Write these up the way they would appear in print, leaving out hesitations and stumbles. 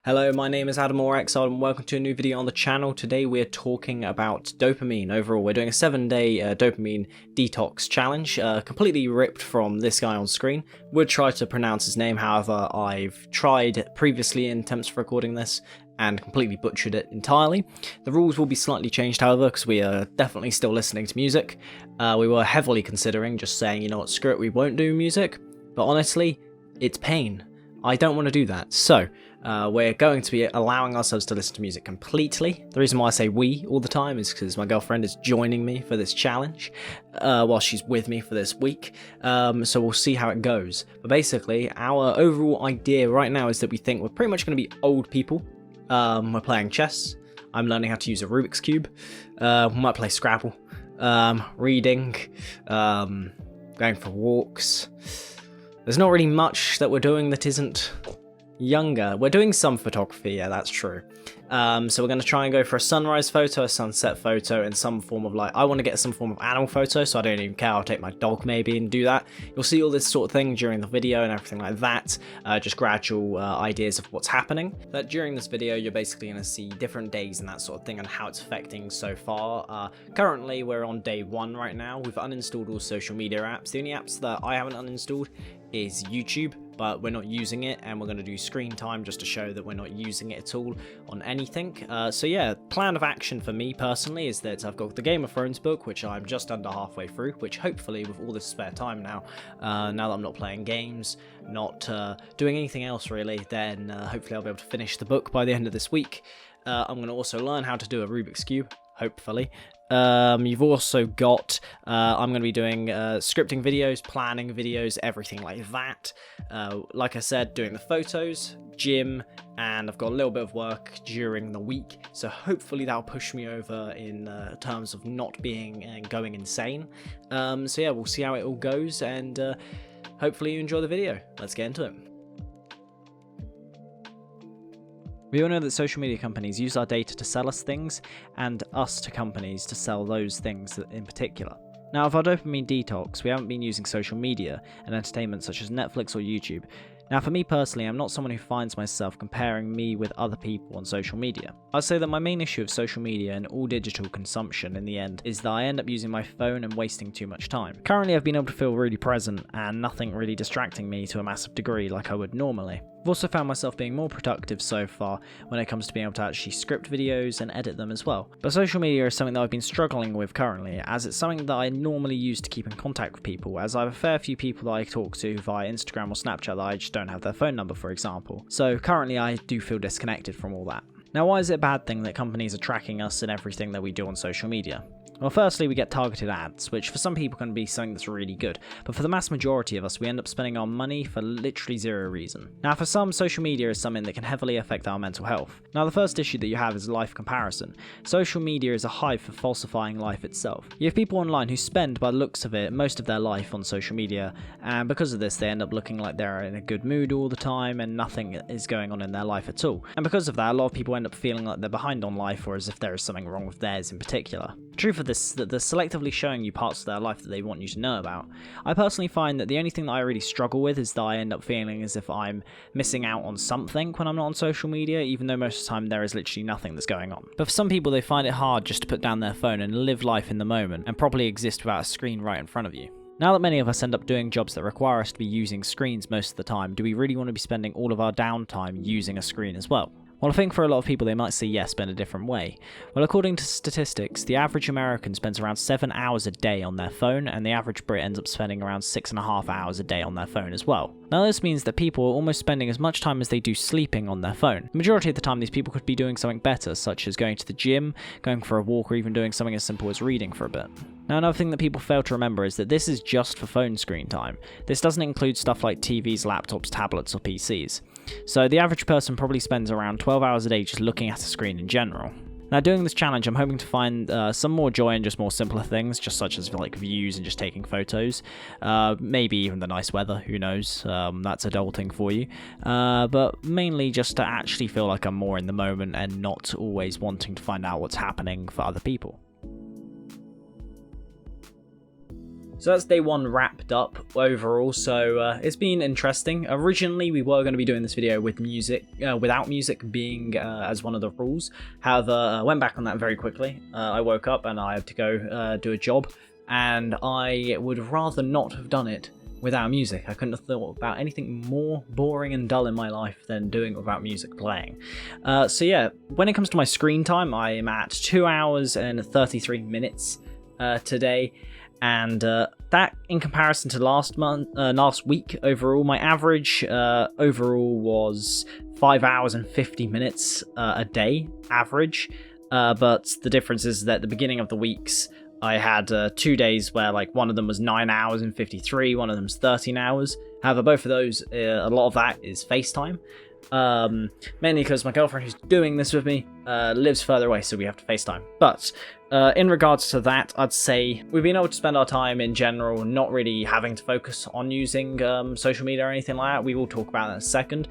Hello, my name is Adam or Exiled and welcome to a new video on the channel. Today we're talking about dopamine overall. We're doing a 7-day dopamine detox challenge, completely ripped from this guy on screen. Would try to pronounce his name, however I've tried previously in attempts of recording this and completely butchered it entirely. The rules will be slightly changed however, because we are definitely still listening to music. We were heavily considering just saying, you know what, screw it, we won't do music, but honestly, it's pain. I don't want to do that, so we're going to be allowing ourselves to listen to music completely. The reason why I say we all the time is because my girlfriend is joining me for this challenge while she's with me for this week, so we'll see how it goes. But basically, our overall idea right now is that we think we're pretty much going to be old people. We're playing chess. I'm learning how to use a Rubik's Cube. We might play Scrabble. Reading. Going for walks. There's not really much that we're doing that isn't younger. We're doing some photography, yeah, that's true. So we're going to try and go for a sunrise photo, a sunset photo, and some form of I want to get some form of animal photo, so I don't even care, I'll take my dog maybe and do that. You'll see all this sort of thing during the video and everything like that, just gradual ideas of what's happening. But during this video, you're basically going to see different days and that sort of thing and how it's affecting so far. Currently, we're on day 1 right now. We've uninstalled all social media apps. The only apps that I haven't uninstalled is YouTube, but we're not using it, and we're going to do screen time just to show that we're not using it at all on anything. So yeah, plan of action for me personally is that I've got the Game of Thrones book, which I'm just under halfway through, which hopefully with all this spare time now that I'm not playing games, not doing anything else really, then hopefully I'll be able to finish the book by the end of this week. I'm going to also learn how to do a Rubik's Cube, hopefully. You've also got, I'm going to be doing scripting videos, planning videos, everything like that. Like I said, doing the photos, gym, and I've got a little bit of work during the week, so hopefully that'll push me over in terms of not being and going insane. So yeah, we'll see how it all goes, and hopefully you enjoy the video. Let's get into it. We all know that social media companies use our data to sell us things, and us to companies to sell those things in particular. Now, with our dopamine detox, we haven't been using social media and entertainment such as Netflix or YouTube. Now, for me personally, I'm not someone who finds myself comparing me with other people on social media. I'd say that my main issue of social media and all digital consumption in the end is that I end up using my phone and wasting too much time. Currently, I've been able to feel really present and nothing really distracting me to a massive degree like I would normally. I've also found myself being more productive so far when it comes to being able to actually script videos and edit them as well. But social media is something that I've been struggling with currently, as it's something that I normally use to keep in contact with people, as I have a fair few people that I talk to via Instagram or Snapchat that I just don't have their phone number, for example. So currently I do feel disconnected from all that. Now, why is it a bad thing that companies are tracking us and everything that we do on social media? Well, firstly, we get targeted ads, which for some people can be something that's really good, but for the mass majority of us, we end up spending our money for literally zero reason. Now, for some, social media is something that can heavily affect our mental health. Now, the first issue that you have is life comparison. Social media is a hive for falsifying life itself. You have people online who spend, by the looks of it, most of their life on social media, and because of this, they end up looking like they're in a good mood all the time and nothing is going on in their life at all. And because of that, a lot of people end up feeling like they're behind on life, or as if there is something wrong with theirs in particular. The truth of this is that they're selectively showing you parts of their life that they want you to know about. I personally find that the only thing that I really struggle with is that I end up feeling as if I'm missing out on something when I'm not on social media, even though most of the time there is literally nothing that's going on. But for some people, they find it hard just to put down their phone and live life in the moment and properly exist without a screen right in front of you. Now that many of us end up doing jobs that require us to be using screens most of the time, do we really want to be spending all of our downtime using a screen as well? Well, I think for a lot of people they might say yes, but in a different way. Well, according to statistics, the average American spends around 7 hours a day on their phone, and the average Brit ends up spending around 6.5 hours a day on their phone as well. Now, this means that people are almost spending as much time as they do sleeping on their phone. The majority of the time, these people could be doing something better, such as going to the gym, going for a walk, or even doing something as simple as reading for a bit. Now, another thing that people fail to remember is that this is just for phone screen time. This doesn't include stuff like TVs, laptops, tablets, or PCs. So the average person probably spends around 12 hours a day just looking at a screen in general. Now, doing this challenge, I'm hoping to find some more joy in just more simpler things, just such as like views and just taking photos. Maybe even the nice weather, who knows, that's adulting for you. But mainly just to actually feel like I'm more in the moment and not always wanting to find out what's happening for other people. So that's day 1 wrapped up overall, so it's been interesting. Originally we were going to be doing this video with music, without music being as one of the rules. However, I went back on that very quickly. I woke up and I had to go do a job, and I would rather not have done it without music. I couldn't have thought about anything more boring and dull in my life than doing it without music playing. So yeah, when it comes to my screen time, I am at 2 hours and 33 minutes today. And that, in comparison to last week overall, my average overall was 5 hours and 50 minutes a day average. But the difference is that at the beginning of the weeks, I had 2 days where like one of them was 9 hours and 53, one of them's 13 hours. However, both of those, a lot of that is FaceTime. Mainly because my girlfriend who's doing this with me lives further away, so we have to FaceTime. But in regards to that, I'd say we've been able to spend our time in general not really having to focus on using social media or anything like that. We will talk about that in a second.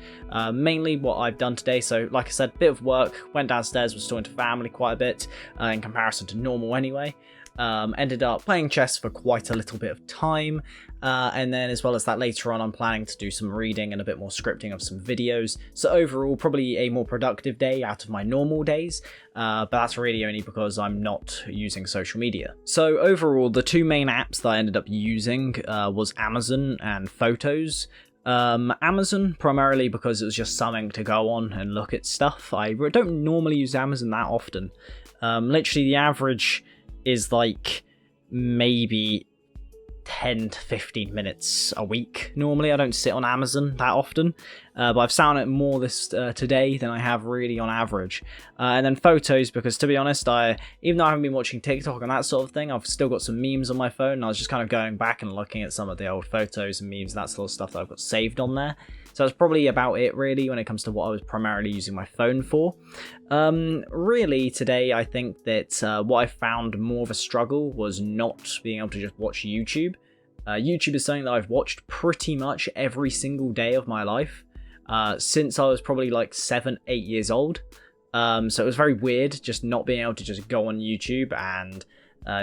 Mainly what I've done today, so like I said, bit of work, went downstairs, was talking to family quite a bit in comparison to normal anyway. Ended up playing chess for quite a little bit of time, and then as well as that later on I'm planning to do some reading and a bit more scripting of some videos. So overall probably a more productive day out of my normal days, but that's really only because I'm not using social media. So overall the 2 main apps that I ended up using was Amazon and Photos. Amazon primarily because it was just something to go on and look at stuff. I don't normally use Amazon that often. Literally the average is like maybe 10 to 15 minutes a week. Normally I don't sit on Amazon that often, but I've found it more this today than I have really on average. And then Photos, because to be honest, even though I haven't been watching TikTok and that sort of thing, I've still got some memes on my phone, and I was just kind of going back and looking at some of the old photos and memes and that sort of stuff that I've got saved on there. So that's probably about it really when it comes to what I was primarily using my phone for. Really today I think that what I found more of a struggle was not being able to just watch YouTube. YouTube is something that I've watched pretty much every single day of my life since I was probably like 7-8 years old. So it was very weird just not being able to just go on YouTube and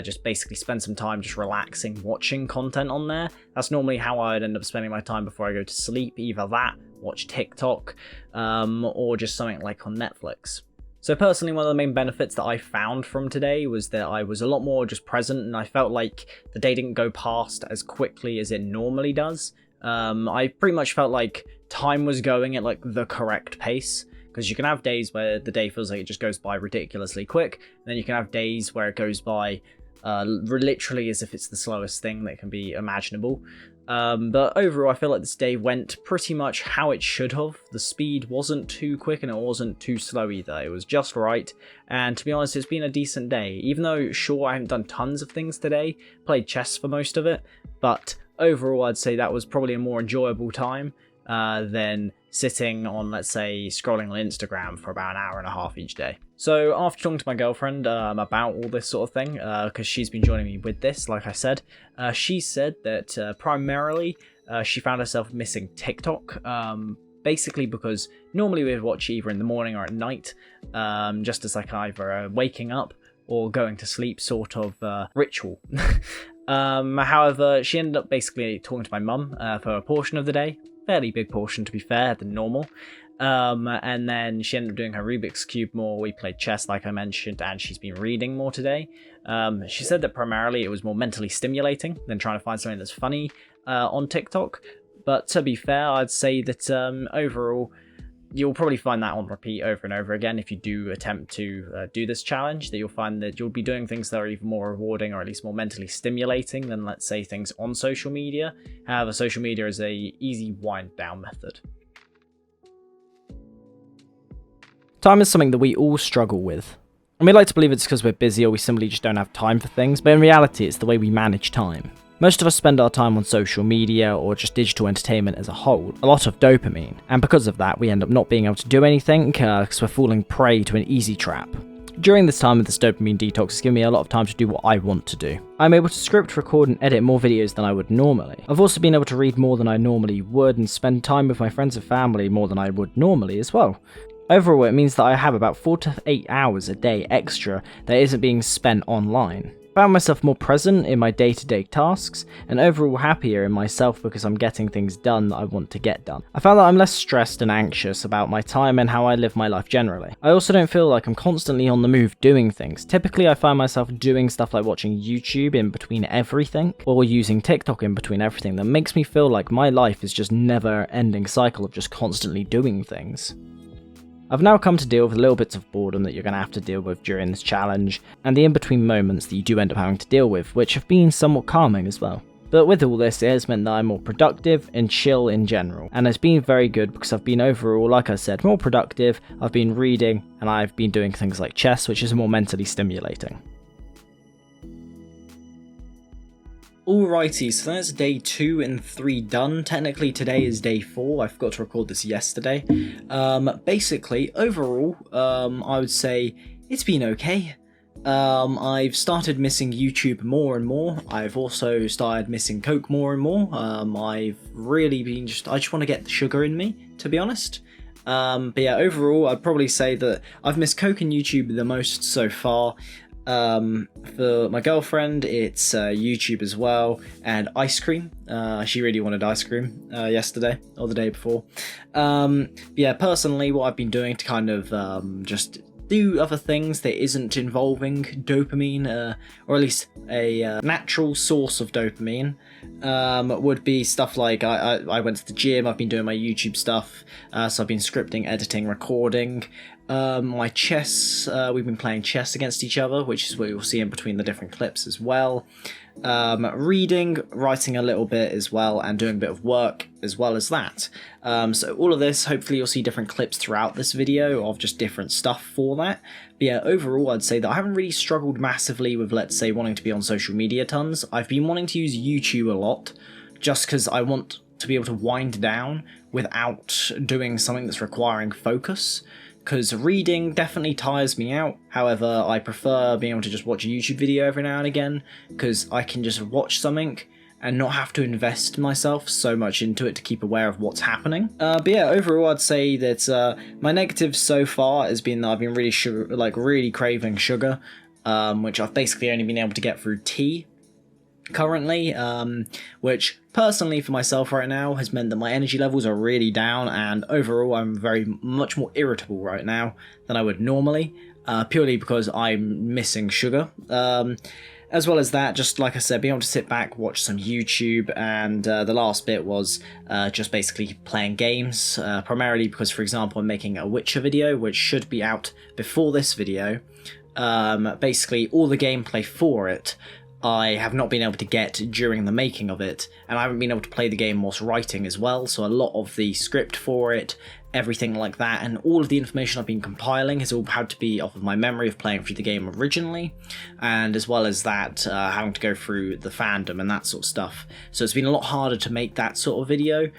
just basically spend some time just relaxing, watching content on there. That's normally how I'd end up spending my time before I go to sleep, either that, watch TikTok, or just something like on Netflix. So personally, one of the main benefits that I found from today was that I was a lot more just present, and I felt like the day didn't go past as quickly as it normally does. I pretty much felt like time was going at like the correct pace. Because you can have days where the day feels like it just goes by ridiculously quick, and then you can have days where it goes by literally as if it's the slowest thing that can be imaginable. But overall, I feel like this day went pretty much how it should have. The speed wasn't too quick and it wasn't too slow either. It was just right. And to be honest, it's been a decent day. Even though, sure, I haven't done tons of things today, played chess for most of it, but overall, I'd say that was probably a more enjoyable time than sitting on, let's say, scrolling on Instagram for about an hour and a half each day. So after talking to my girlfriend about all this sort of thing, because she's been joining me with this, like I said, she said that primarily she found herself missing TikTok, basically because normally we'd watch either in the morning or at night, just as like either a waking up or going to sleep sort of ritual. However, she ended up basically talking to my mum for a portion of the day. Fairly big portion to be fair than normal, and then she ended up doing her Rubik's Cube more. We played chess like I mentioned, and she's been reading more today. She said that primarily it was more mentally stimulating than trying to find something that's funny on TikTok, but to be fair, I'd say that overall you'll probably find that on repeat over and over again if you do attempt to do this challenge, that you'll find that you'll be doing things that are even more rewarding or at least more mentally stimulating than, let's say, things on social media. However, social media is a easy wind down method. Time is something that we all struggle with. And we like to believe it's because we're busy or we simply just don't have time for things, but in reality it's the way we manage time. Most of us spend our time on social media or just digital entertainment as a whole, a lot of dopamine, and because of that we end up not being able to do anything because we're falling prey to an easy trap. During this time of this dopamine detox, it's given me a lot of time to do what I want to do. I'm able to script, record and edit more videos than I would normally. I've also been able to read more than I normally would and spend time with my friends and family more than I would normally as well. Overall, it means that I have about 4 to 8 hours a day extra that isn't being spent online. Found myself more present in my day-to-day tasks, and overall happier in myself because I'm getting things done that I want to get done. I found that I'm less stressed and anxious about my time and how I live my life generally. I also don't feel like I'm constantly on the move doing things. Typically I find myself doing stuff like watching YouTube in between everything, or using TikTok in between everything, that makes me feel like my life is just never-ending cycle of just constantly doing things. I've now come to deal with little bits of boredom that you're going to have to deal with during this challenge, and the in-between moments that you do end up having to deal with, which have been somewhat calming as well. But with all this, it has meant that I'm more productive and chill in general, and it's been very good because I've been overall, like I said, more productive, I've been reading, and I've been doing things like chess, which is more mentally stimulating. Alrighty, so that's day 2 and 3 done. Technically today is day 4, I forgot to record this yesterday. Basically, overall, I would say it's been okay. I've started missing YouTube more and more. I've also started missing Coke more and more. I've really been I just want to get the sugar in me, to be honest. But yeah, overall, I'd probably say that I've missed Coke and YouTube the most so far. For my girlfriend, it's YouTube as well, and ice cream. She really wanted ice cream yesterday or the day before. Yeah, personally, what I've been doing to kind of just do other things that isn't involving dopamine, or at least a natural source of dopamine, would be stuff like I went to the gym, I've been doing my YouTube stuff, so I've been scripting, editing, recording. My chess, we've been playing chess against each other, which is what you'll see in between the different clips as well. Reading, writing a little bit as well, and doing a bit of work as well as that. So all of this, hopefully you'll see different clips throughout this video of just different stuff for that. But yeah, overall I'd say that I haven't really struggled massively with, let's say, wanting to be on social media tons. I've been wanting to use YouTube a lot, just because I want to be able to wind down without doing something that's requiring focus. Because reading definitely tires me out. However, I prefer being able to just watch a YouTube video every now and again, because I can just watch something and not have to invest myself so much into it to keep aware of what's happening. But yeah, overall I'd say that my negative so far has been that I've been really craving sugar, which I've basically only been able to get through tea currently, which personally for myself right now has meant that my energy levels are really down, and overall I'm much more irritable right now than I would normally, purely because I'm missing sugar. As well as that, just like I said, being able to sit back, watch some YouTube, and the last bit was just basically playing games, primarily because, for example, I'm making a Witcher video, which should be out before this video. Basically all the gameplay for it I have not been able to get during the making of it, and I haven't been able to play the game whilst writing as well, so a lot of the script for it, everything like that, and all of the information I've been compiling has all had to be off of my memory of playing through the game originally, and as well as that, having to go through the fandom and that sort of stuff. So it's been a lot harder to make that sort of video,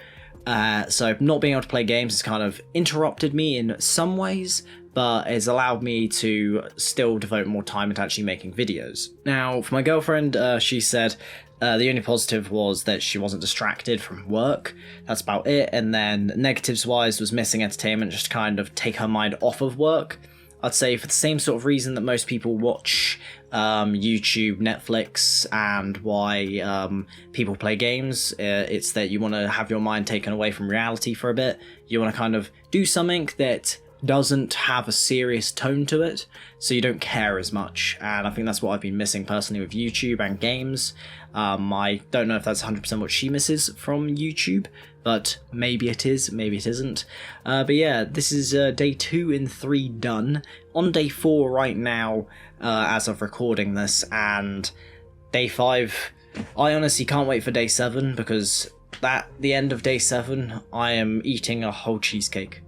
so not being able to play games has kind of interrupted me in some ways, but it's allowed me to still devote more time into actually making videos. Now, for my girlfriend, she said the only positive was that she wasn't distracted from work. That's about it. And then negatives-wise was missing entertainment, just to kind of take her mind off of work. I'd say for the same sort of reason that most people watch YouTube, Netflix, and why people play games. It's that you want to have your mind taken away from reality for a bit. You want to kind of do something that doesn't have a serious tone to it, so you don't care as much, and I think that's what I've been missing personally with YouTube and games. I don't know if that's 100% what she misses from YouTube, but maybe it is, maybe it isn't. But yeah, this is day 2 and 3 done. On day 4 right now, as of recording this, and day 5, I honestly can't wait for day 7, because at the end of day 7, I am eating a whole cheesecake.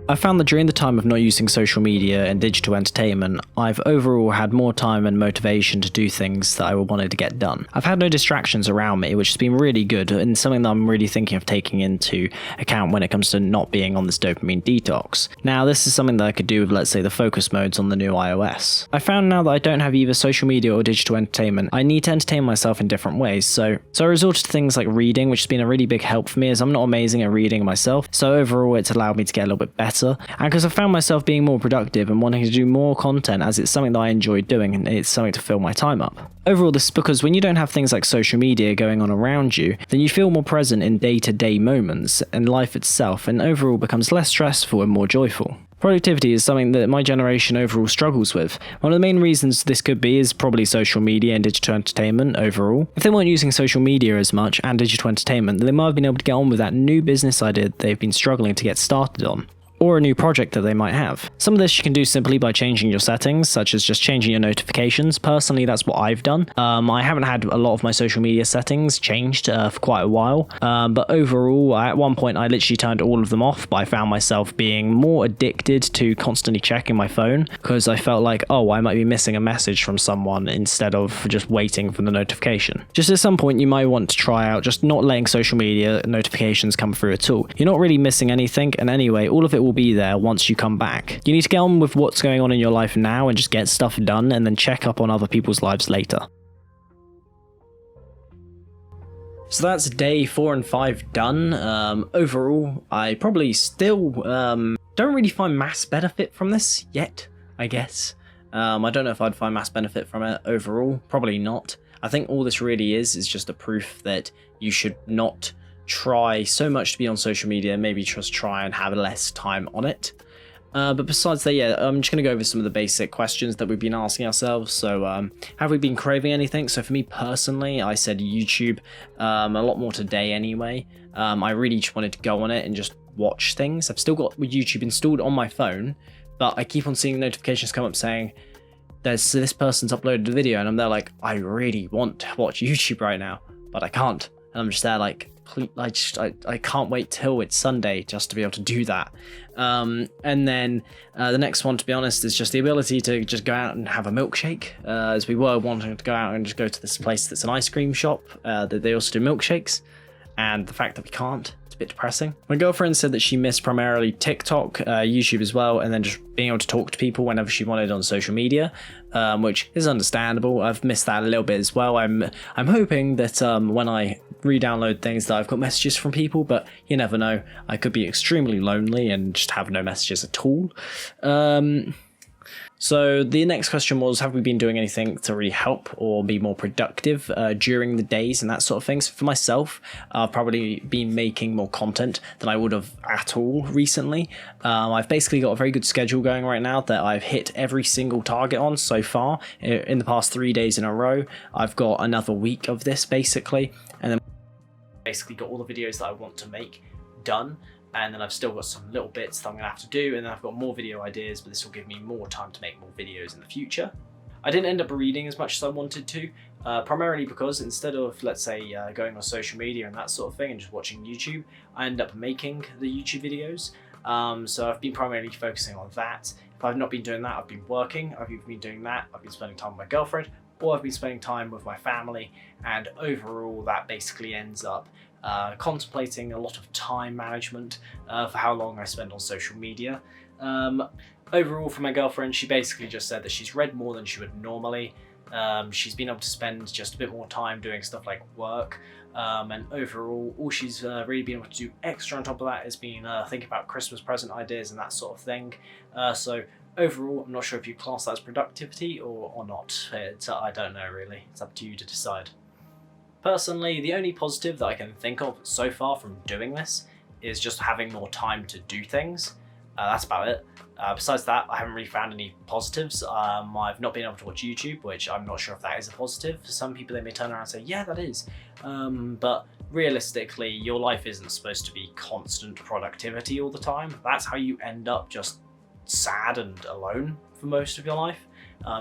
I found that during the time of not using social media and digital entertainment, I've overall had more time and motivation to do things that I wanted to get done. I've had no distractions around me, which has been really good, and something that I'm really thinking of taking into account when it comes to not being on this dopamine detox. Now, this is something that I could do with, let's say, the focus modes on the new iOS. I found now that I don't have either social media or digital entertainment, I need to entertain myself in different ways, so I resorted to things like reading, which has been a really big help for me, as I'm not amazing at reading myself, so overall it's allowed me to get a little bit better better, and because I found myself being more productive and wanting to do more content as it's something that I enjoy doing and it's something to fill my time up. Overall, this is because when you don't have things like social media going on around you, then you feel more present in day-to-day moments and life itself, and overall becomes less stressful and more joyful. Productivity is something that my generation overall struggles with. One of the main reasons this could be is probably social media and digital entertainment overall. If they weren't using social media as much and digital entertainment, then they might have been able to get on with that new business idea that they've been struggling to get started on, or a new project that they might have. Some of this you can do simply by changing your settings, such as just changing your notifications. Personally, that's what I've done. I haven't had a lot of my social media settings changed for quite a while, but overall, at one point I literally turned all of them off, but I found myself being more addicted to constantly checking my phone, because I felt like, oh, I might be missing a message from someone instead of just waiting for the notification. Just at some point, you might want to try out just not letting social media notifications come through at all. You're not really missing anything, and anyway, all of it will be there once you come back. You need to get on with what's going on in your life now and just get stuff done, and then check up on other people's lives later. So that's day 4 and 5 done. Overall, I probably still don't really find mass benefit from this yet, I guess. I don't know if I'd find mass benefit from it overall. Probably not. I think all this really is just a proof that you should not try so much to be on social media, maybe just try and have less time on it. But besides that, yeah, I'm just going to go over some of the basic questions that we've been asking ourselves. So have we been craving anything? So for me personally, I said YouTube a lot more today anyway. I really just wanted to go on it and just watch things. I've still got YouTube installed on my phone, but I keep on seeing notifications come up saying this person's uploaded a video, and I'm there like, I really want to watch YouTube right now, but I can't. And I'm just there like, I can't wait till it's Sunday just to be able to do that. And then the next one, to be honest, is just the ability to just go out and have a milkshake, as we were wanting to go out and just go to this place that's an ice cream shop that they also do milkshakes, and the fact that we can't, it's a bit depressing. My girlfriend said that she missed primarily TikTok, YouTube as well, and then just being able to talk to people whenever she wanted on social media, which is understandable. I've missed that a little bit as well. I'm hoping that when I re-download things that I've got messages from people, but you never know. I could be extremely lonely and just have no messages at all. So the next question was, have we been doing anything to really help or be more productive during the days and that sort of thing? So for myself, I've probably been making more content than I would have at all recently. I've basically got a very good schedule going right now that I've hit every single target on so far in the past 3 days in a row. I've got another week of this basically, and then basically got all the videos that I want to make done. And then I've still got some little bits that I'm going to have to do, and then I've got more video ideas, but this will give me more time to make more videos in the future. I didn't end up reading as much as I wanted to, primarily because instead of, let's say, going on social media and that sort of thing and just watching YouTube, I end up making the YouTube videos. So I've been primarily focusing on that. If I've not been doing that, I've been working, I've either been doing that, I've been spending time with my girlfriend, or I've been spending time with my family, and overall that basically ends up contemplating a lot of time management for how long I spend on social media. Overall, for my girlfriend, she basically just said that she's read more than she would normally. She's been able to spend just a bit more time doing stuff like work, and overall, all she's really been able to do extra on top of that has been thinking about Christmas present ideas and that sort of thing. So overall, I'm not sure if you class that as productivity or not. I don't know really. It's up to you to decide. Personally, the only positive that I can think of so far from doing this is just having more time to do things. That's about it. Besides that, I haven't really found any positives. I've not been able to watch YouTube, which I'm not sure if that is a positive. For some people, they may turn around and say, yeah, that is. But realistically, your life isn't supposed to be constant productivity all the time. That's how you end up just sad and alone for most of your life.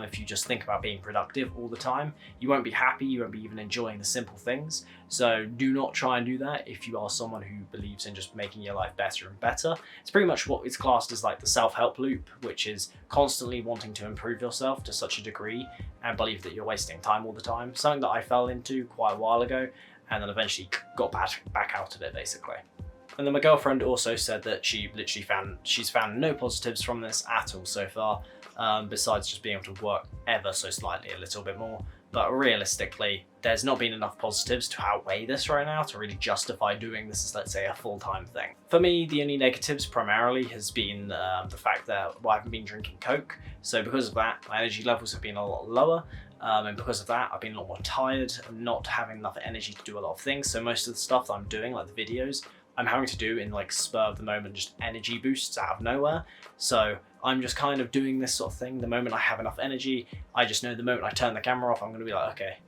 If you just think about being productive all the time, you won't be happy, you won't be even enjoying the simple things. So do not try and do that if you are someone who believes in just making your life better and better. It's pretty much what is classed as like the self-help loop, which is constantly wanting to improve yourself to such a degree and believe that you're wasting time all the time. Something that I fell into quite a while ago and then eventually got back out of it basically. And then my girlfriend also said that she literally she's found no positives from this at all so far, besides just being able to work ever so slightly a little bit more. but realistically, there's not been enough positives to outweigh this right now to really justify doing this as, let's say, a full-time thing. For me, the only negatives primarily has been the fact that I haven't been drinking Coke, so because of that, my energy levels have been a lot lower, and because of that, I've been a lot more tired and not having enough energy to do a lot of things. So most of the stuff that I'm doing, like the videos, I'm having to do in like spur of the moment, just energy boosts out of nowhere. So I'm just kind of doing this sort of thing. The moment I have enough energy, I just know the moment I turn the camera off, I'm going to be like, okay,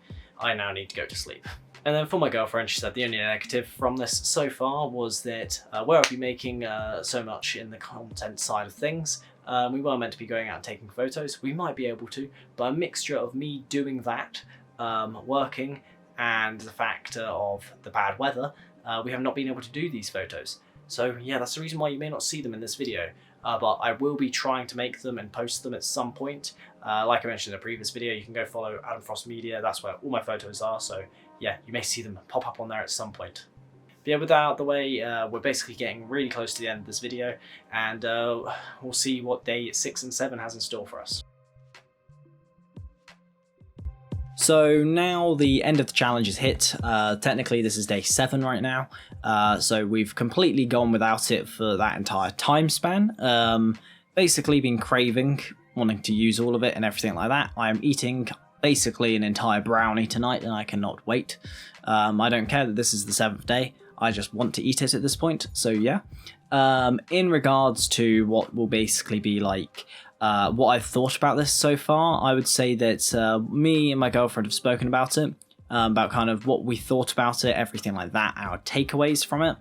I now need to go to sleep. And then for my girlfriend, she said the only negative from this so far was that where I'll be making so much in the content side of things, we were meant to be going out and taking photos. We might be able to, but a mixture of me doing that, working, and the factor of the bad weather, we have not been able to do these photos. So yeah, that's the reason why you may not see them in this video, but I will be trying to make them and post them at some point. Like I mentioned in a previous video, you can go follow Adam Frost Media, that's where all my photos are, so yeah, you may see them pop up on there at some point. But yeah, with that out of the way, we're basically getting really close to the end of this video, and we'll see what day 6 and 7 has in store for us. So now the end of the challenge is hit. Technically this is day 7 right now, so we've completely gone without it for that entire time span. Basically been craving, wanting to use all of it and everything like that. I am eating basically an entire brownie tonight and I cannot wait. I don't care that this is the 7th day, I just want to eat it at this point, so yeah. In regards to what will basically be like what I've thought about this so far, I would say that me and my girlfriend have spoken about it, about kind of what we thought about it, everything like that, our takeaways from it.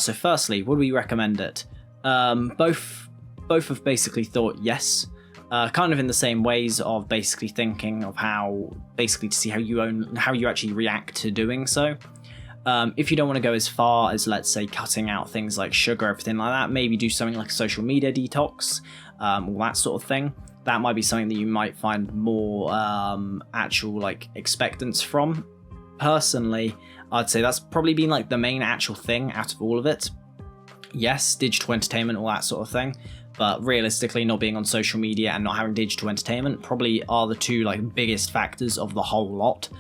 So firstly, would we recommend it? Both have basically thought yes, kind of in the same ways of basically thinking of how, basically to see how you actually react to doing so. If you don't want to go as far as, let's say, cutting out things like sugar, everything like that, maybe do something like a social media detox, all that sort of thing. That might be something that you might find more actual like expectance from. Personally, I'd say that's probably been like the main actual thing out of all of it. Yes, digital entertainment, all that sort of thing, but realistically not being on social media and not having digital entertainment probably are the two like biggest factors of the whole lot.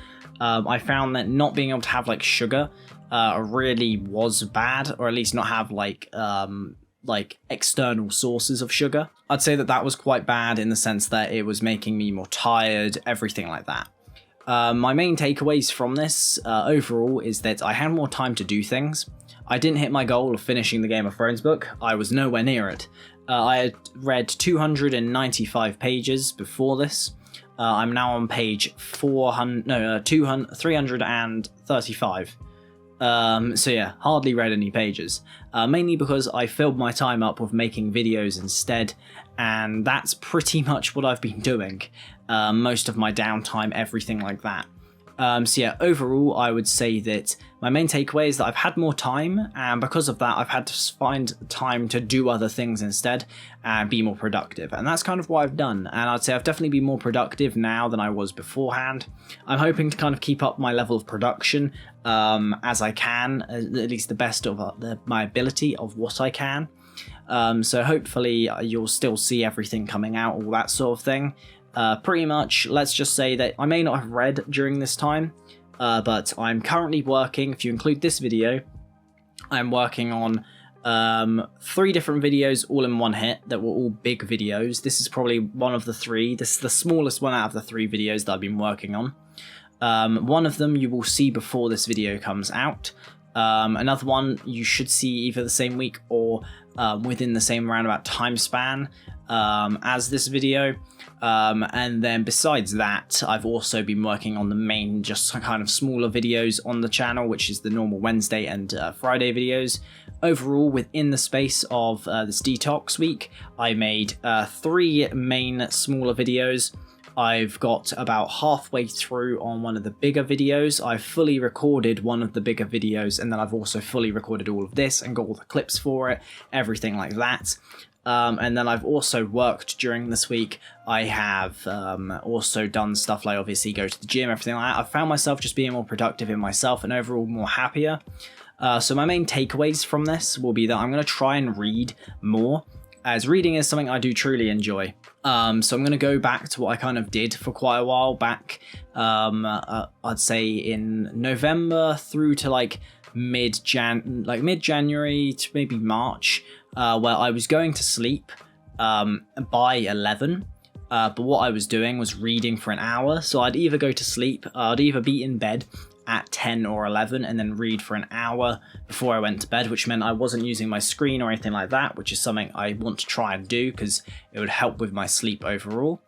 I found that not being able to have like sugar really was bad, or at least not have like external sources of sugar. I'd say that that was quite bad in the sense that it was making me more tired, everything like that. My main takeaways from this overall is that I had more time to do things. I didn't hit my goal of finishing the Game of Thrones book. I was nowhere near it. I had read 295 pages before this. I'm now on page 335. So yeah, hardly read any pages. Mainly because I filled my time up with making videos instead, and that's pretty much what I've been doing. Most of my downtime, everything like that. So yeah, overall, I would say that my main takeaway is that I've had more time, and because of that, I've had to find time to do other things instead and be more productive. And that's kind of what I've done. And I'd say I've definitely been more productive now than I was beforehand. I'm hoping to kind of keep up my level of production as I can, at least the best of my ability of what I can. So hopefully you'll still see everything coming out, all that sort of thing. Pretty much, let's just say that I may not have read during this time, but I'm currently working, if you include this video, I'm working on 3 different videos all in one hit that were all big videos. This is probably one of the 3. This is the smallest one out of the 3 videos that I've been working on. One of them you will see before this video comes out. Another one you should see either the same week or within the same roundabout time span as this video. And then besides that, I've also been working on the main, just kind of smaller videos on the channel, which is the normal Wednesday and Friday videos. Overall, within the space of this detox week, I made 3 main smaller videos. I've got about halfway through on one of the bigger videos. I've fully recorded one of the bigger videos, and then I've also fully recorded all of this and got all the clips for it, everything like that. And then I've also worked during this week. I have also done stuff like obviously go to the gym, everything like that. I've found myself just being more productive in myself and overall more happier. So my main takeaways from this will be that I'm going to try and read more as reading is something I do truly enjoy. So I'm going to go back to what I kind of did for quite a while back, I'd say in November through to like mid-January to maybe March, where I was going to sleep by 11. But what I was doing was reading for an hour. So I'd either go to sleep, I'd either be in bed at 10 or 11 and then read for an hour before I went to bed, which meant I wasn't using my screen or anything like that, which is something I want to try and do because it would help with my sleep overall.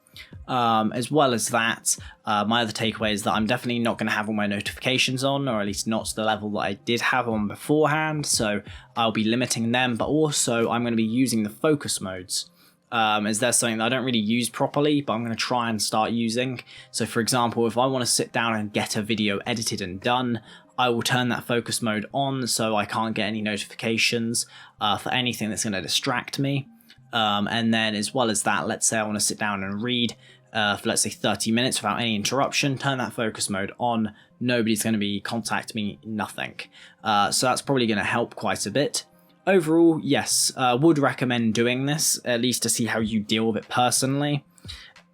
As well as that, my other takeaway is that I'm definitely not going to have all my notifications on, or at least not to the level that I did have on beforehand, so I'll be limiting them, but also I'm going to be using the focus modes. As there's something that I don't really use properly, but I'm going to try and start using. So for example, if I want to sit down and get a video edited and done, I will turn that focus mode on so I can't get any notifications for anything that's going to distract me. And then as well as that, let's say I want to sit down and read for let's say 30 minutes without any interruption, turn that focus mode on, nobody's going to be contacting me, nothing. So that's probably going to help quite a bit. Overall, yes, would recommend doing this, at least to see how you deal with it personally.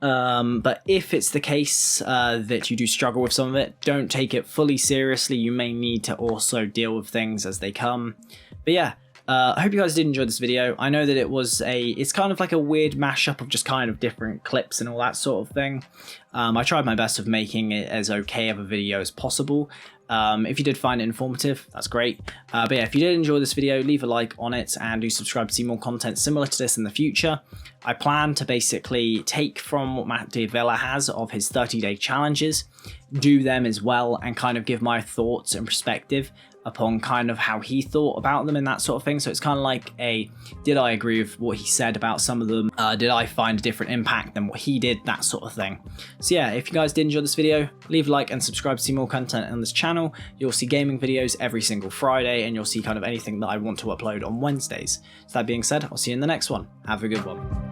But if it's the case that you do struggle with some of it, don't take it fully seriously. You may need to also deal with things as they come. But yeah, I hope you guys did enjoy this video. I know that it's kind of like a weird mashup of just kind of different clips and all that sort of thing. I tried my best of making it as okay of a video as possible. If you did find it informative, that's great. But yeah, if you did enjoy this video, leave a like on it and do subscribe to see more content similar to this in the future. I plan to basically take from what Matt D'Avella has of his 30-day challenges, do them as well, and kind of give my thoughts and perspective upon kind of how he thought about them and that sort of thing. So it's kind of like did I agree with what he said about some of them? Did I find a different impact than what he did? That sort of thing. So yeah, if you guys did enjoy this video, leave a like and subscribe to see more content on this channel. You'll see gaming videos every single Friday, and you'll see kind of anything that I want to upload on Wednesdays. So that being said, I'll see you in the next one. Have a good one.